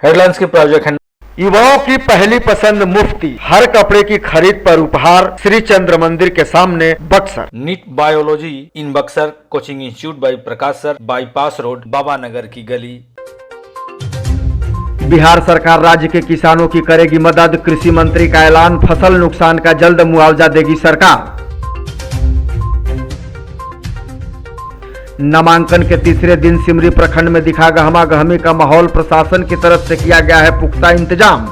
Headlines के प्रायोजक हैं युवाओं की पहली पसंद मुफ्ती, हर कपड़े की खरीद पर उपहार, श्री चंद्र मंदिर के सामने, Buxar. NEET biology in Buxar, coaching institute by Prakash sir, bypass road, Baba Nagar की गली। बिहार सरकार राज्य के किसानों की करेगी मदद, कृषि मंत्री का ऐलान, फसल नुकसान का जल्द मुआवजा देगी सरकार। नामांकन के तीसरे दिन सिमरी प्रखंड में दिखा गहमा गहमी का माहौल, प्रशासन की तरफ से किया गया है पुख्ता इंतजाम।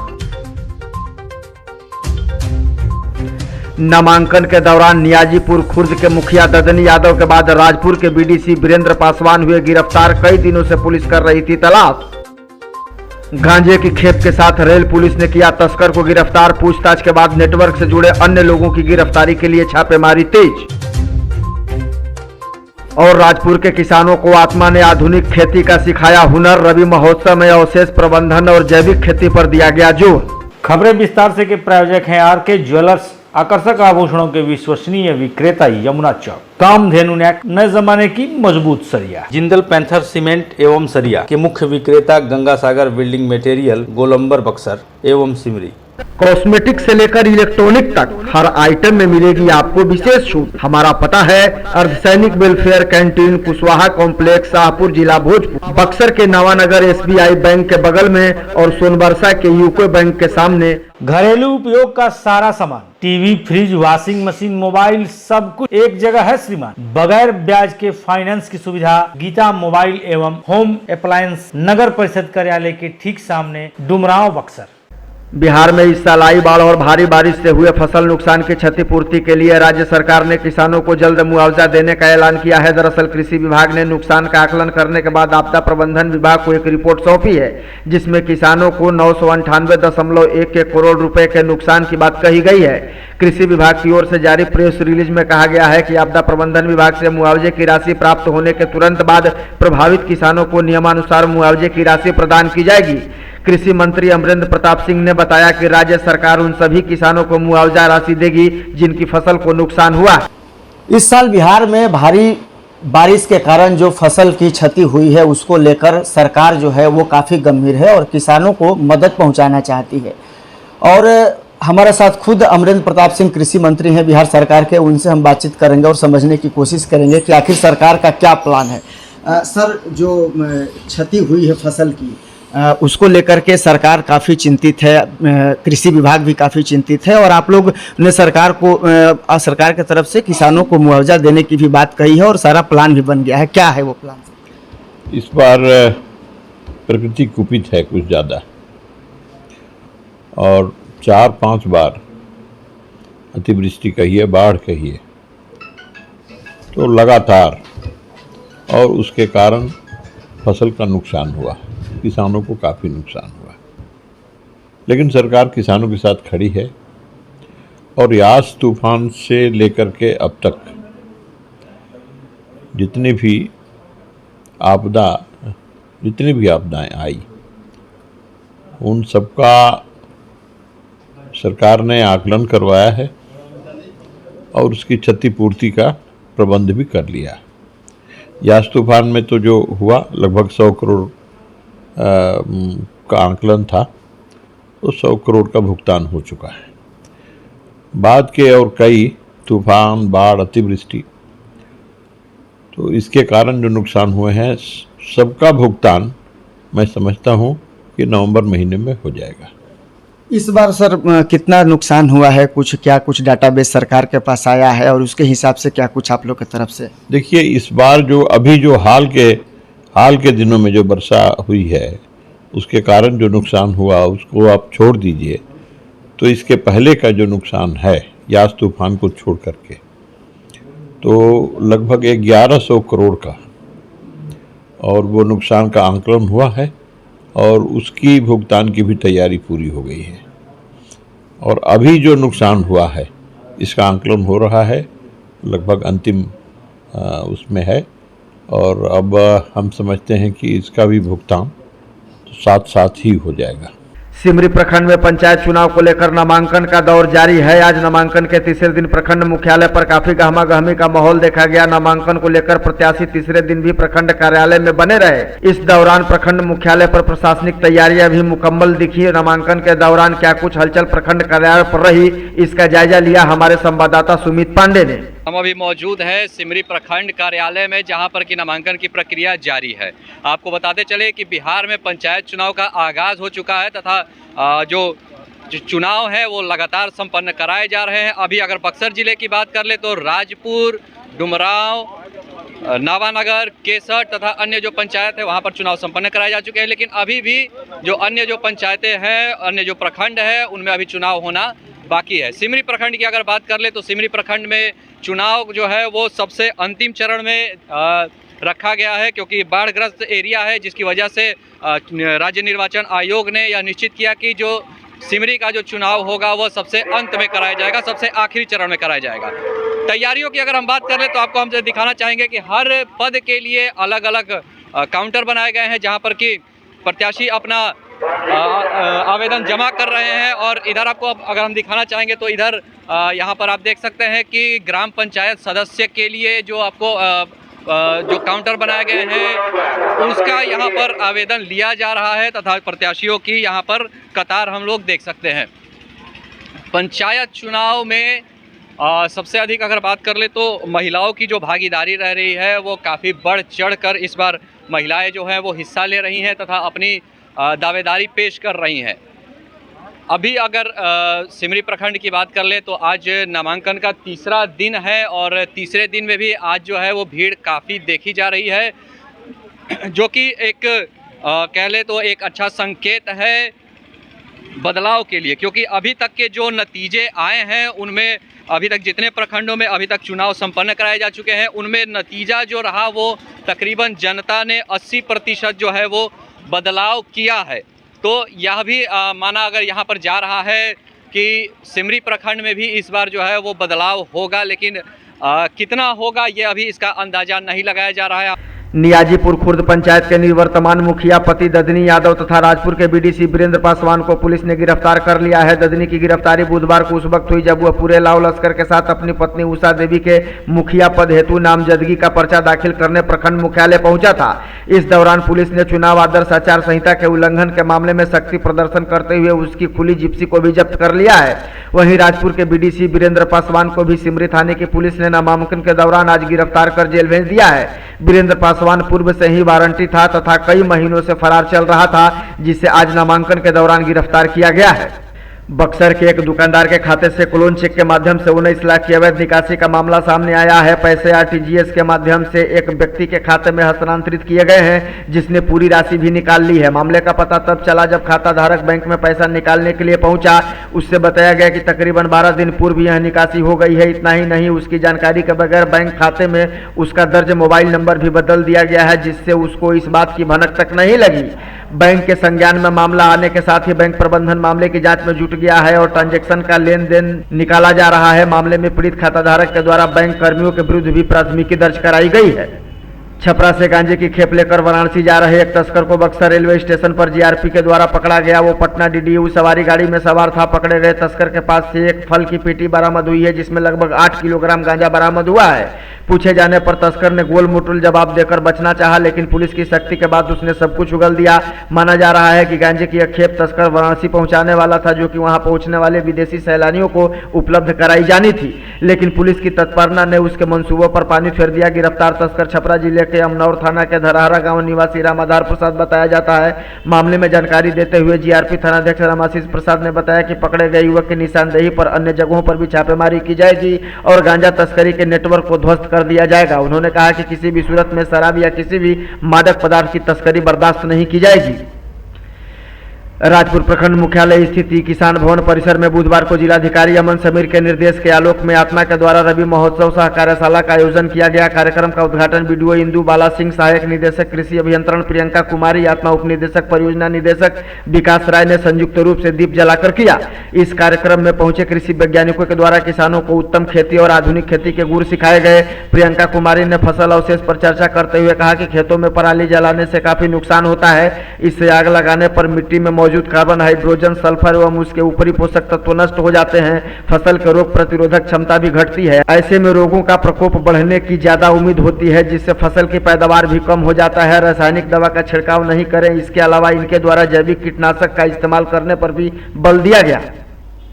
नामांकन के दौरान नियाजीपुर खुर्द के मुखिया ददनी यादव के बाद राजपुर के बीडीसी वीरेंद्र पासवान हुए गिरफ्तार, कई दिनों से पुलिस कर रही थी तलाश। गांजे की खेप के साथ रेल पुलिस ने किया तस्कर को गिरफ्तार, पूछताछ के बाद नेटवर्क से जुड़े अन्य लोगों की गिरफ्तारी के लिए छापेमारी तेज। और राजपुर के किसानों को आत्मा ने आधुनिक खेती का सिखाया हुनर, रवि महोत्सव में अवशेष प्रबंधन और जैविक खेती पर दिया गया जोर। खबरें विस्तार से के प्रायोजक हैं आरके ज्वेलर्स, आकर्षक आभूषणों के विश्वसनीय विक्रेता, यमुना चौक। कामधेनु नेट, नए जमाने की मजबूत सरिया। जिंदल पैंथर सीमेंट एवं सरिया के मुख्य विक्रेता, गंगा सागर बिल्डिंग मटेरियल, गोलंबर बक्सर एवं सिमरी। कॉस्मेटिक से लेकर इलेक्ट्रॉनिक तक हर आइटम में मिलेगी आपको विशेष छूट। हमारा पता है अर्धसैनिक welfare canteen, Kushwaha complex, Shahpur, जिला भोजपुर। बक्सर के नवानगर एसबीआई बैंक के बगल में और सोनबरसा के यूको बैंक के सामने। घरेलू उपयोग का सारा सामान, TV, fridge, washing machine, mobile, सब कुछ एक जगह है श्रीमान। बगैर ब्याज के फाइनेंस की सुविधा। गीता मोबाइल एवं होम अप्लायंस, नगर परिषद कार्यालय के ठीक सामने, डुमरांव, बक्सर। बिहार में इस साल आई बाढ़ और भारी बारिश से हुए फसल नुकसान की क्षतिपूर्ति के लिए राज्य सरकार ने किसानों को जल्द मुआवजा देने का ऐलान किया है। दरअसल कृषि विभाग ने नुकसान का आकलन करने के बाद आपदा प्रबंधन विभाग को एक रिपोर्ट सौंपी है, जिसमें किसानों को 998.11 करोड़ रुपए के नुकसान की बात कही गई है। कृषि विभाग की ओर से जारी प्रेस रिलीज में कहा गया है कि आपदा प्रबंधन विभाग से मुआवजे की राशि प्राप्त होने के तुरंत बाद प्रभावित किसानों को नियमानुसार मुआवजे की राशि प्रदान की जाएगी। कृषि मंत्री अमरेंद्र प्रताप सिंह ने बताया कि राज्य सरकार उन सभी किसानों को मुआवजा राशि देगी जिनकी फसल को नुकसान हुआ। इस साल बिहार में भारी बारिश के कारण जो फसल की क्षति हुई है उसको लेकर सरकार जो है वो काफ़ी गंभीर है और किसानों को मदद पहुंचाना चाहती है। और हमारे साथ खुद अमरेंद्र प्रताप सिंह कृषि मंत्री हैं बिहार सरकार के, उनसे हम बातचीत करेंगे और समझने की कोशिश करेंगे कि आखिर सरकार का क्या प्लान है। सर, जो क्षति हुई है फसल की उसको लेकर के सरकार काफ़ी चिंतित है, कृषि विभाग भी काफ़ी चिंतित है और आप लोग ने सरकार की तरफ से किसानों को मुआवजा देने की भी बात कही है और सारा प्लान भी बन गया है। क्या है वो प्लान? इस बार प्रकृति कुपित है कुछ ज़्यादा और 4-5 बार अतिवृष्टि कहिए, बाढ़ कहिए, तो लगातार, और उसके कारण फसल का नुकसान हुआ, किसानों को काफ़ी नुकसान हुआ। लेकिन सरकार किसानों के साथ खड़ी है और यास तूफान से लेकर के अब तक जितनी भी आपदाएं आई उन सबका सरकार ने आकलन करवाया है और उसकी क्षतिपूर्ति का प्रबंध भी कर लिया। यास तूफान में तो जो हुआ लगभग 100 करोड़ का आकलन था, तो 100 करोड़ का भुगतान हो चुका है। बाद के और कई तूफान, बाढ़, अतिवृष्टि, तो इसके कारण जो नुकसान हुए हैं सबका भुगतान मैं समझता हूँ कि नवंबर महीने में हो जाएगा। इस बार सर कितना नुकसान हुआ है, कुछ डाटाबेस सरकार के पास आया है और उसके हिसाब से क्या कुछ आप लोग की तरफ से? देखिए, इस बार जो हाल के दिनों में जो वर्षा हुई है उसके कारण जो नुकसान हुआ उसको आप छोड़ दीजिए, तो इसके पहले का जो नुकसान है यास तूफान को छोड़ करके, तो लगभग 1100 करोड़ का और वो नुकसान का आंकलन हुआ है और उसकी भुगतान की भी तैयारी पूरी हो गई है। और अभी जो नुकसान हुआ है इसका आंकलन हो रहा है, लगभग अंतिम उसमें है, और अब हम समझते हैं कि इसका भी भुगतान तो साथ साथ ही हो जाएगा। सिमरी प्रखंड में पंचायत चुनाव को लेकर नामांकन का दौर जारी है। आज नामांकन के तीसरे दिन प्रखंड मुख्यालय पर काफी गहमा-गहमी का माहौल देखा गया। नामांकन को लेकर प्रत्याशी तीसरे दिन भी प्रखंड कार्यालय में बने रहे। इस दौरान प्रखंड मुख्यालय पर प्रशासनिक तैयारियां भी मुकम्मल दिखी। नामांकन के दौरान क्या कुछ हलचल प्रखंड कार्यालय पर रही, इसका जायजा लिया हमारे संवाददाता सुमित पांडे ने। हम अभी मौजूद है सिमरी प्रखंड कार्यालय में, जहां पर कि नामांकन की प्रक्रिया जारी है। आपको बताते चले कि बिहार में पंचायत चुनाव का आगाज हो चुका है तथा जो चुनाव है वो लगातार संपन्न कराए जा रहे हैं। अभी अगर बक्सर जिले की बात कर ले तो राजपुर, डुमरांव, नावानगर, केसर तथा अन्य जो पंचायत है वहां पर चुनाव संपन्न कराए जा चुके हैं। लेकिन अभी भी जो अन्य जो पंचायतें हैं, अन्य जो प्रखंड है, उनमें अभी चुनाव होना बाकी है। सिमरी प्रखंड की अगर बात कर ले तो सिमरी प्रखंड में चुनाव जो है वो सबसे अंतिम चरण में रखा गया है, क्योंकि बाढ़ग्रस्त एरिया है, जिसकी वजह से राज्य निर्वाचन आयोग ने यह निश्चित किया कि जो सिमरी का जो चुनाव होगा वो सबसे अंत में कराया जाएगा, सबसे आखिरी चरण में कराया जाएगा। तैयारियों की अगर हम बात कर ले तो आपको हम दिखाना चाहेंगे कि हर पद के लिए अलग अलग काउंटर बनाए गए हैं, जहाँ पर कि प्रत्याशी अपना आवेदन जमा कर रहे हैं। और इधर आपको अगर हम दिखाना चाहेंगे तो इधर यहाँ पर आप देख सकते हैं कि ग्राम पंचायत सदस्य के लिए जो आपको जो काउंटर बनाए गए हैं उसका यहाँ पर आवेदन लिया जा रहा है तथा प्रत्याशियों की यहाँ पर कतार हम लोग देख सकते हैं। पंचायत चुनाव में सबसे अधिक अगर बात कर ले तो महिलाओं की जो भागीदारी रह रही है वो काफ़ी बढ़ चढ़ कर इस बार महिलाएं जो हैं वो हिस्सा ले रही हैं तथा अपनी दावेदारी पेश कर रही हैं। अभी अगर सिमरी प्रखंड की बात कर ले तो आज नामांकन का तीसरा दिन है और तीसरे दिन में भी आज जो है वो भीड़ काफ़ी देखी जा रही है, जो कि एक कह ले तो एक अच्छा संकेत है बदलाव के लिए। क्योंकि अभी तक के जो नतीजे आए हैं उनमें अभी तक जितने प्रखंडों में अभी तक चुनाव संपन्न कराए जा चुके हैं उनमें नतीजा जो रहा वो तकरीबन जनता ने 80% जो है वो बदलाव किया है। तो यह भी माना अगर यहाँ पर जा रहा है कि सिमरी प्रखंड में भी इस बार जो है वो बदलाव होगा, लेकिन कितना होगा ये अभी इसका अंदाजा नहीं लगाया जा रहा है। नियाजीपुर खुर्द पंचायत के निवर्तमान मुखिया पति ददनी यादव तथा राजपुर के बीडीसी वीरेंद्र पासवान को पुलिस ने गिरफ्तार कर लिया है। ददनी की गिरफ्तारी बुधवार को उस वक्त हुई जब वह पूरे लाव लश्कर के साथ अपनी पत्नी उषा देवी के मुखिया पद हेतु नामजदगी का पर्चा दाखिल करने प्रखंड मुख्यालय पहुंचा था। इस दौरान पुलिस ने चुनाव आदर्श आचार संहिता के उल्लंघन के मामले में शक्ति प्रदर्शन करते हुए उसकी खुली जिप्सी को भी जब्त कर लिया है। वहीं राजपुर के बीडीसी वीरेंद्र पासवान को भी सिमरी थाने की पुलिस ने नामांकन के दौरान आज गिरफ्तार कर जेल भेज दिया है। वीरेंद्र पासवान पूर्व से ही वारंटी था तथा कई महीनों से फरार चल रहा था, जिसे आज नामांकन के दौरान गिरफ्तार किया गया है। बक्सर के एक दुकानदार के खाते से क्लोन चेक के माध्यम से 19 लाख की अवैध निकासी का मामला सामने आया है। पैसे आरटीजीएस के माध्यम से एक व्यक्ति के खाते में हस्तांतरित किए गए हैं, जिसने पूरी राशि भी निकाल ली है। मामले का पता तब चला जब खाता धारक बैंक में पैसा निकालने के लिए पहुंचा। उससे बताया गया कि तकरीबन 12 दिन पूर्व यह निकासी हो गई है। इतना ही नहीं, उसकी जानकारी के बगैर बैंक खाते में उसका दर्ज मोबाइल नंबर भी बदल दिया गया है, जिससे उसको इस बात की भनक तक नहीं लगी। बैंक के संज्ञान में मामला आने के साथ ही बैंक प्रबंधन मामले की जांच में जुट गया है और ट्रांजैक्शन का लेन देन निकाला जा रहा है। मामले में पीड़ित खाताधारक के द्वारा बैंक कर्मियों के विरुद्ध भी प्राथमिकी दर्ज कराई गई है। छपरा से गांजे की खेप लेकर वाराणसी जा रहे एक तस्कर को बक्सर रेलवे स्टेशन पर जीआरपी के द्वारा पकड़ा गया। वो पटना डीडीयू सवारी गाड़ी में सवार था। पकड़े गए तस्कर के पास से एक फल की पेटी बरामद हुई है, जिसमें लगभग 8 किलोग्राम गांजा बरामद हुआ है। पूछे जाने पर तस्कर ने गोल मोटुल जवाब देकर बचना चाहा, लेकिन पुलिस की सख्ती के बाद उसने सब कुछ उगल दिया। माना जा रहा है कि गांजे की एक खेप तस्कर वाराणसी पहुंचाने वाला था, जो कि वहां पहुंचने वाले विदेशी सैलानियों को उपलब्ध कराई जानी थी, लेकिन पुलिस की तत्परता ने उसके मंसूबों पर पानी फेर दिया। गिरफ्तार तस्कर छपरा जिले के अमनौर थाना के धरहरा गांव निवासी रामाधार प्रसाद बताया जाता है। मामले में जानकारी देते हुए जीआरपी थानाध्यक्ष रामाशीष प्रसाद ने बताया कि पकड़े गए युवक की निशानदेही पर अन्य जगहों पर भी छापेमारी की जाएगी और गांजा तस्करी के नेटवर्क को ध्वस्त कर दिया जाएगा। उन्होंने कहा कि किसी भी सूरत में शराब या किसी भी मादक पदार्थ की तस्करी बर्दाश्त नहीं की जाएगी। राजपुर प्रखंड मुख्यालय स्थित किसान भवन परिसर में बुधवार को जिलाधिकारी अमन समीर के निर्देश के आलोक में आत्मा के द्वारा रवि महोत्सव सह कार्यशाला का आयोजन किया गया। कार्यक्रम का उद्घाटन बीडीओ इंदु बाला सिंह, सहायक निदेशक कृषि अभियंत्रण प्रियंका कुमारी, आत्मा उप निदेशक परियोजना निदेशक विकास राय ने संयुक्त रूप से दीप जलाकर किया। इस कार्यक्रम में पहुंचे कृषि वैज्ञानिकों के द्वारा किसानों को उत्तम खेती और आधुनिक खेती के गुर सिखाए गए। प्रियंका कुमारी ने फसल अवशेष पर चर्चा करते हुए कहा कि खेतों में पराली जलाने से काफी नुकसान होता है। इससे आग लगाने पर मिट्टी में मौजूद कार्बन, हाइड्रोजन, सल्फर एवं उसके ऊपरी पोषक तत्व नष्ट हो जाते हैं। फसल के रोग प्रतिरोधक क्षमता भी घटती है। ऐसे में रोगों का प्रकोप बढ़ने की ज्यादा उम्मीद होती है, जिससे फसल की पैदावार भी कम हो जाता है। रासायनिक दवा का छिड़काव नहीं करें। इसके अलावा इनके द्वारा जैविक कीटनाशक का इस्तेमाल करने पर भी बल दिया गया।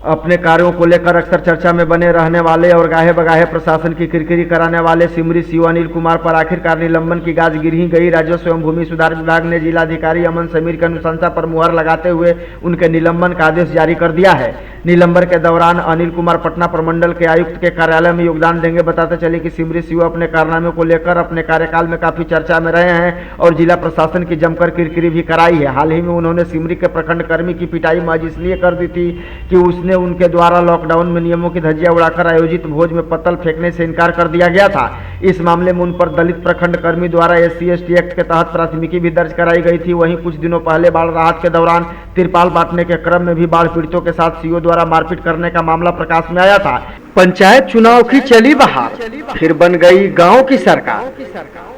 अपने कार्यों को लेकर अक्सर चर्चा में बने रहने वाले और गाहे बगाहे प्रशासन की किरकिरी कराने वाले सिमरी सीओ अनिल कुमार पर आखिरकार निलंबन की गाज गिर ही गई। राजस्व एवं भूमि सुधार विभाग ने जिलाधिकारी अमन समीर की अनुशंसा पर मुहर लगाते हुए उनके निलंबन का आदेश जारी कर दिया है। निलंबन के दौरान अनिल कुमार पटना प्रमंडल के आयुक्त के कार्यालय में योगदान देंगे। बताते चले कि सिमरी सीओ अपने कारनामे को लेकर अपने कार्यकाल में काफी चर्चा में रहे हैं और जिला प्रशासन की जमकर किरकिरी भी कराई है। हाल ही में उन्होंने सिमरी के प्रखंड कर्मी की पिटाई महज इसलिए कर दी थी कि उसने उनके द्वारा लॉकडाउन में नियमों की धज्जियां उड़ाकर आयोजित भोज में पत्तल फेंकने से इनकार कर दिया गया था। इस मामले में उन पर दलित प्रखंड कर्मी द्वारा SC/ST एक्ट के तहत प्राथमिकी भी दर्ज कराई गई थी। वहीं कुछ दिनों पहले बाढ़ राहत के दौरान तिरपाल बांटने के क्रम में भी बाढ़ पीड़ितों के साथ सीओ द्वारा मारपीट करने का मामला प्रकाश में आया था। पंचायत चुनाव की चली बहार, फिर बन गई गांव की सरकार।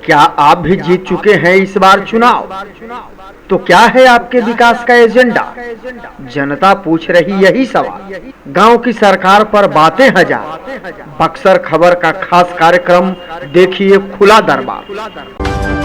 क्या आप भी जीत चुके हैं इस बार चुनाव? तो क्या है आपके विकास का एजेंडा? जनता पूछ रही यही सवाल। गांव की सरकार पर बातें हजार। बक्सर खबर का खास कार्यक्रम देखिए खुला दरबार।